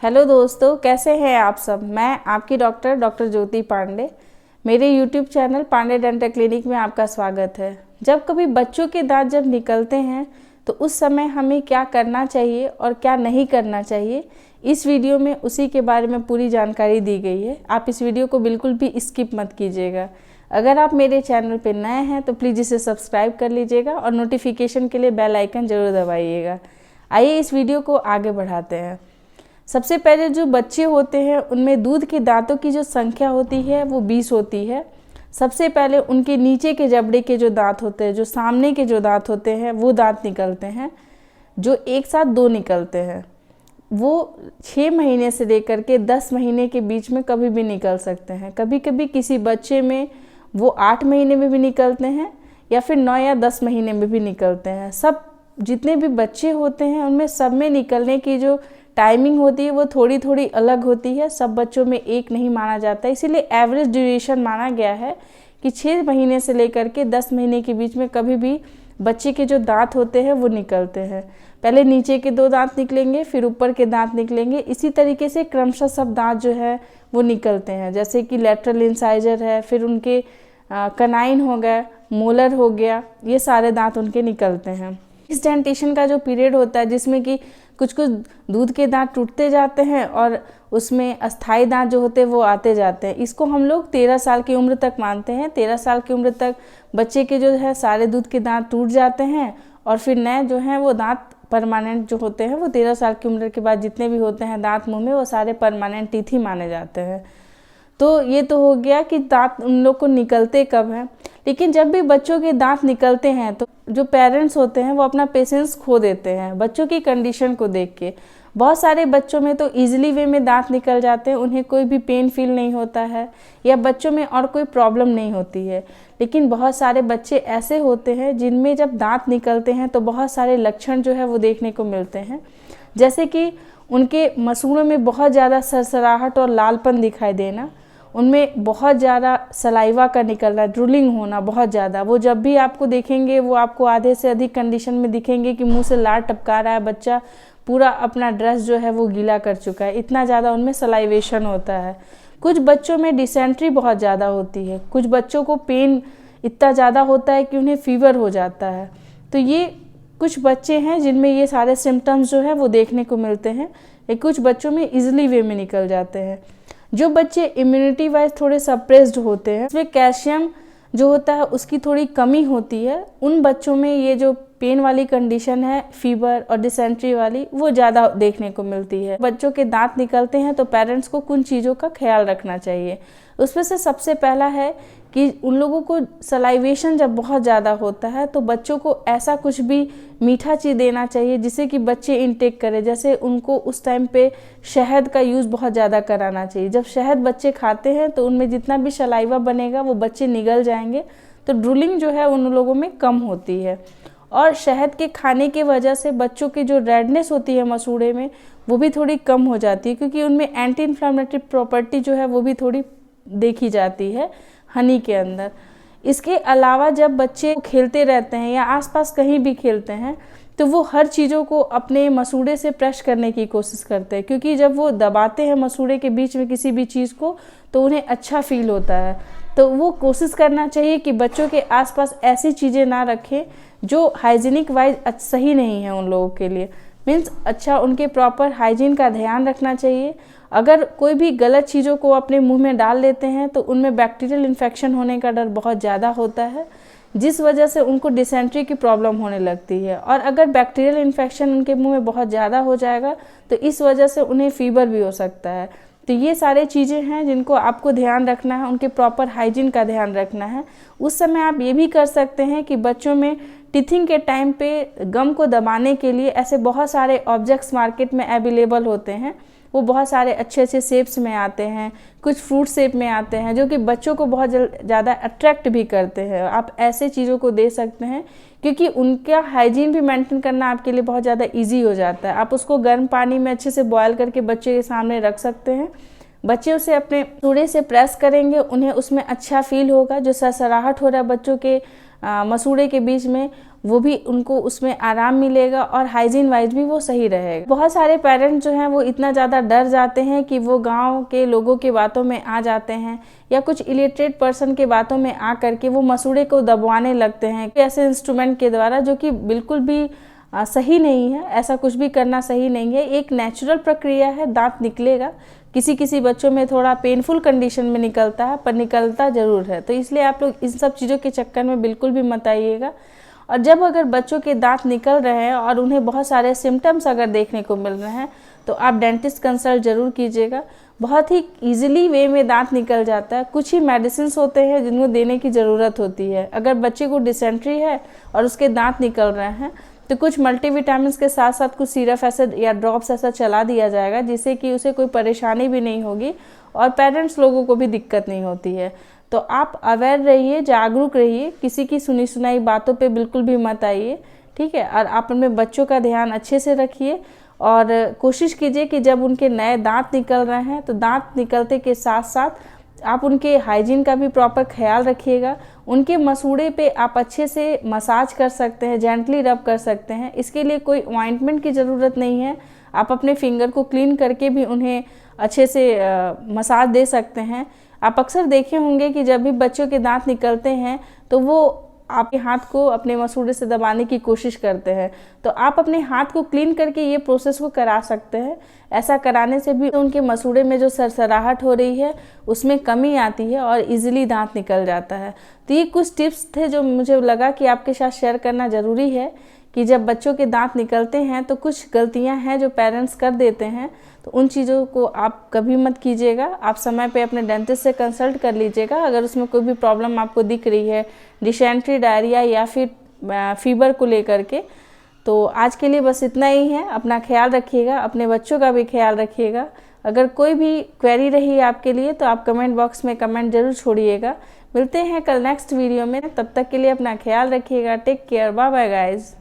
Hello दोस्तों, कैसे हैं आप सब। मैं आपकी डॉक्टर ज्योति पांडे। मेरे YouTube channel Pandey dental clinic में आपका स्वागत है। जब कभी बच्चों के दांत जब निकलते हैं तो उस समय हमें क्या करना चाहिए और क्या नहीं करना चाहिए, इस वीडियो में उसी के बारे में पूरी जानकारी दी गई है। आप इस वीडियो को बिल्कुल भी स्किप मत कीजिएगा। अगर आप मेरे चैनल पर नए हैं तो प्लीज़ इसे सब्सक्राइब कर लीजिएगा और नोटिफिकेशन के लिए बेल आइकन ज़रूर दबाइएगा। आइए इस वीडियो को आगे बढ़ाते हैं। सबसे पहले जो बच्चे होते हैं उनमें दूध के दांतों की जो संख्या होती है वो 20 होती है। सबसे पहले उनके नीचे के जबड़े के जो दांत होते हैं, जो सामने के जो दांत होते हैं, वो दांत निकलते हैं, जो एक साथ 2 निकलते हैं। वो 6 महीने से लेकर के 10 महीने के बीच में कभी भी निकल सकते हैं। कभी कभी किसी बच्चे में वो 8 महीने में भी निकलते हैं या फिर 9 या 10 महीने में भी निकलते हैं। सब जितने भी बच्चे होते हैं उनमें सब में निकलने की जो टाइमिंग होती है वो थोड़ी थोड़ी अलग होती है। सब बच्चों में एक नहीं माना जाता, इसीलिए एवरेज ड्यूरेशन माना गया है कि 6 महीने से लेकर के 10 महीने के बीच में कभी भी बच्चे के जो दांत होते हैं वो निकलते हैं। पहले नीचे के 2 दांत निकलेंगे, फिर ऊपर के दांत निकलेंगे। इसी तरीके से क्रमशः सब दांत जो है वो निकलते हैं, जैसे कि लेटरल इंसाइजर है, फिर उनके कनाइन हो गया, मोलर हो गया, ये सारे दांत उनके निकलते हैं। इस डेंटेशन का जो पीरियड होता है जिसमें कि कुछ कुछ दूध के दांत टूटते जाते हैं और उसमें अस्थाई दांत जो होते हैं वो आते जाते हैं, इसको हम लोग 13 साल की उम्र तक मानते हैं। 13 साल की उम्र तक बच्चे के जो है सारे दूध के दांत टूट जाते हैं और फिर नए जो हैं वो दांत परमानेंट जो होते हैं वो 13 साल की उम्र के बाद जितने भी होते हैं दांत मुंह में, वो सारे परमानेंट टीथ ही माने जाते हैं। तो ये तो हो गया कि दांत उन लोग को निकलते कब हैं। लेकिन जब भी बच्चों के दांत निकलते हैं तो जो पेरेंट्स होते हैं वो अपना पेशेंस खो देते हैं बच्चों की कंडीशन को देख के। बहुत सारे बच्चों में तो ईजिली वे में दांत निकल जाते हैं, उन्हें कोई भी पेन फील नहीं होता है या बच्चों में और कोई प्रॉब्लम नहीं होती है। लेकिन बहुत सारे बच्चे ऐसे होते हैं जिनमें जब दांत निकलते हैं तो बहुत सारे लक्षण जो है वो देखने को मिलते हैं, जैसे कि उनके मसूड़ों में बहुत ज़्यादा सरसराहट और लालपन दिखाई देना, उनमें बहुत ज़्यादा सलाइवा का निकलना, ड्रूलिंग होना बहुत ज़्यादा। वो जब भी आपको देखेंगे वो आपको आधे से अधिक कंडीशन में दिखेंगे कि मुंह से लार टपका रहा है, बच्चा पूरा अपना ड्रेस जो है वो गीला कर चुका है, इतना ज़्यादा उनमें सलाइवेशन होता है। कुछ बच्चों में डिसेंट्री बहुत ज़्यादा होती है, कुछ बच्चों को पेन इतना ज़्यादा होता है कि उन्हें फीवर हो जाता है। तो ये कुछ बच्चे हैं जिनमें ये सारे सिम्टम्स जो है वो देखने को मिलते हैं। कुछ बच्चों में ईजिली वे में निकल जाते हैं। जो बच्चे इम्यूनिटी वाइज थोड़े सप्रेस्ड होते हैं, इसमें कैल्शियम जो होता है उसकी थोड़ी कमी होती है, उन बच्चों में ये जो पेन वाली कंडीशन है, फीवर और डिसेंट्री वाली, वो ज़्यादा देखने को मिलती है। बच्चों के दांत निकलते हैं तो पेरेंट्स को कुछ चीज़ों का ख्याल रखना चाहिए। उसमें से सबसे पहला है कि उन लोगों को सलाइवेशन जब बहुत ज़्यादा होता है तो बच्चों को ऐसा कुछ भी मीठा चीज़ देना चाहिए जिससे कि बच्चे इनटेक करें। जैसे उनको उस टाइम पे शहद का यूज़ बहुत ज़्यादा कराना चाहिए। जब शहद बच्चे खाते हैं तो उनमें जितना भी सलाइवा बनेगा वो बच्चे निगल जाएंगे, तो ड्रूलिंग जो है उन लोगों में कम होती है। और शहद के खाने की वजह से बच्चों की जो रेडनेस होती है मसूड़े में वो भी थोड़ी कम हो जाती है, क्योंकि उनमें एंटी इन्फ्लेमेटरी प्रॉपर्टी जो है वो भी थोड़ी देखी जाती है हनी के अंदर। इसके अलावा जब बच्चे खेलते रहते हैं या आसपास कहीं भी खेलते हैं तो वो हर चीज़ों को अपने मसूड़े से प्रेस करने की कोशिश करते हैं, क्योंकि जब वो दबाते हैं मसूड़े के बीच में किसी भी चीज़ को तो उन्हें अच्छा फील होता है। तो वो कोशिश करना चाहिए कि बच्चों के आसपास ऐसी चीज़ें ना रखें जो हाइजीनिक वाइज सही नहीं है उन लोगों के लिए। मीन्स अच्छा उनके प्रॉपर हाइजीन का ध्यान रखना चाहिए। अगर कोई भी गलत चीज़ों को अपने मुंह में डाल लेते हैं तो उनमें बैक्टीरियल इन्फेक्शन होने का डर बहुत ज़्यादा होता है, जिस वजह से उनको डिसेंट्री की प्रॉब्लम होने लगती है। और अगर बैक्टीरियल इन्फेक्शन उनके मुंह में बहुत ज़्यादा हो जाएगा तो इस वजह से उन्हें फीवर भी हो सकता है। तो ये सारे चीज़ें हैं जिनको आपको ध्यान रखना है, उनके प्रॉपर हाइजीन का ध्यान रखना है। उस समय आप ये भी कर सकते हैं कि बच्चों में टीथिंग के टाइम पे गम को दबाने के लिए ऐसे बहुत सारे ऑब्जेक्ट्स मार्केट में अवेलेबल होते हैं। वो बहुत सारे अच्छे अच्छे शेप्स में आते हैं, कुछ फ्रूट शेप में आते हैं, जो कि बच्चों को बहुत ज़्यादा अट्रैक्ट भी करते हैं। आप ऐसे चीज़ों को दे सकते हैं क्योंकि उनका हाइजीन भी मेंटेन करना आपके लिए बहुत ज़्यादा इजी हो जाता है। आप उसको गर्म पानी में अच्छे से बॉयल करके बच्चे के सामने रख सकते हैं। बच्चे उसे अपने थोड़े से प्रेस करेंगे, उन्हें उसमें अच्छा फील होगा। जो सरसराहट हो रहा है बच्चों के मसूड़े के बीच में, वो भी उनको उसमें आराम मिलेगा और हाइजीन वाइज भी वो सही रहेगा। बहुत सारे पेरेंट्स जो हैं वो इतना ज़्यादा डर जाते हैं कि वो गांव के लोगों के बातों में आ जाते हैं या कुछ इलिटरेट पर्सन के बातों में आ करके वो मसूड़े को दबवाने लगते हैं ऐसे इंस्ट्रूमेंट के द्वारा, जो कि बिल्कुल भी सही नहीं है। ऐसा कुछ भी करना सही नहीं है। एक नेचुरल प्रक्रिया है, दांत निकलेगा। किसी किसी बच्चों में थोड़ा पेनफुल कंडीशन में निकलता है, पर निकलता ज़रूर है। तो इसलिए आप लोग इन सब चीज़ों के चक्कर में बिल्कुल भी मत आइएगा। और जब अगर बच्चों के दांत निकल रहे हैं और उन्हें बहुत सारे सिम्टम्स अगर देखने को मिल रहे हैं तो आप डेंटिस्ट कंसल्ट ज़रूर कीजिएगा। बहुत ही ईजिली वे में दांत निकल जाता है। कुछ ही मेडिसिन होते हैं जिनको देने की ज़रूरत होती है। अगर बच्चे को डिसेंट्री है और उसके दांत निकल रहे हैं तो कुछ मल्टीविटामिन्स के साथ साथ कुछ सिरप ऐसा या ड्रॉप्स ऐसा चला दिया जाएगा, जिससे कि उसे कोई परेशानी भी नहीं होगी और पेरेंट्स लोगों को भी दिक्कत नहीं होती है। तो आप अवेयर रहिए, जागरूक रहिए, किसी की सुनी सुनाई बातों पे बिल्कुल भी मत आइए, ठीक है। और आप अपने बच्चों का ध्यान अच्छे से रखिए और कोशिश कीजिए कि जब उनके नए दांत निकल रहे हैं तो दांत निकलते के साथ साथ आप उनके हाइजीन का भी प्रॉपर ख्याल रखिएगा। उनके मसूड़े पे आप अच्छे से मसाज कर सकते हैं, जेंटली रब कर सकते हैं। इसके लिए कोई ऑइंटमेंट की ज़रूरत नहीं है। आप अपने फिंगर को क्लीन करके भी उन्हें अच्छे से मसाज दे सकते हैं। आप अक्सर देखे होंगे कि जब भी बच्चों के दांत निकलते हैं तो वो आपके हाथ को अपने मसूड़े से दबाने की कोशिश करते हैं। तो आप अपने हाथ को क्लीन करके ये प्रोसेस को करा सकते हैं। ऐसा कराने से भी उनके मसूड़े में जो सरसराहट हो रही है उसमें कमी आती है और इजीली दांत निकल जाता है। तो ये कुछ टिप्स थे जो मुझे लगा कि आपके साथ शेयर करना ज़रूरी है कि जब बच्चों के दांत निकलते हैं तो कुछ गलतियां हैं जो पेरेंट्स कर देते हैं। तो उन चीज़ों को आप कभी मत कीजिएगा। आप समय पे अपने डेंटिस्ट से कंसल्ट कर लीजिएगा अगर उसमें कोई भी प्रॉब्लम आपको दिख रही है, डिसेंट्री, डायरिया या फिर फीवर को लेकर के। तो आज के लिए बस इतना ही है। अपना ख्याल रखिएगा, अपने बच्चों का भी ख्याल रखिएगा। अगर कोई भी क्वेरी रही आपके लिए तो आप कमेंट बॉक्स में कमेंट जरूर छोड़िएगा। मिलते हैं कल नेक्स्ट वीडियो में। तब तक के लिए अपना ख्याल रखिएगा। Take care, bye bye guys.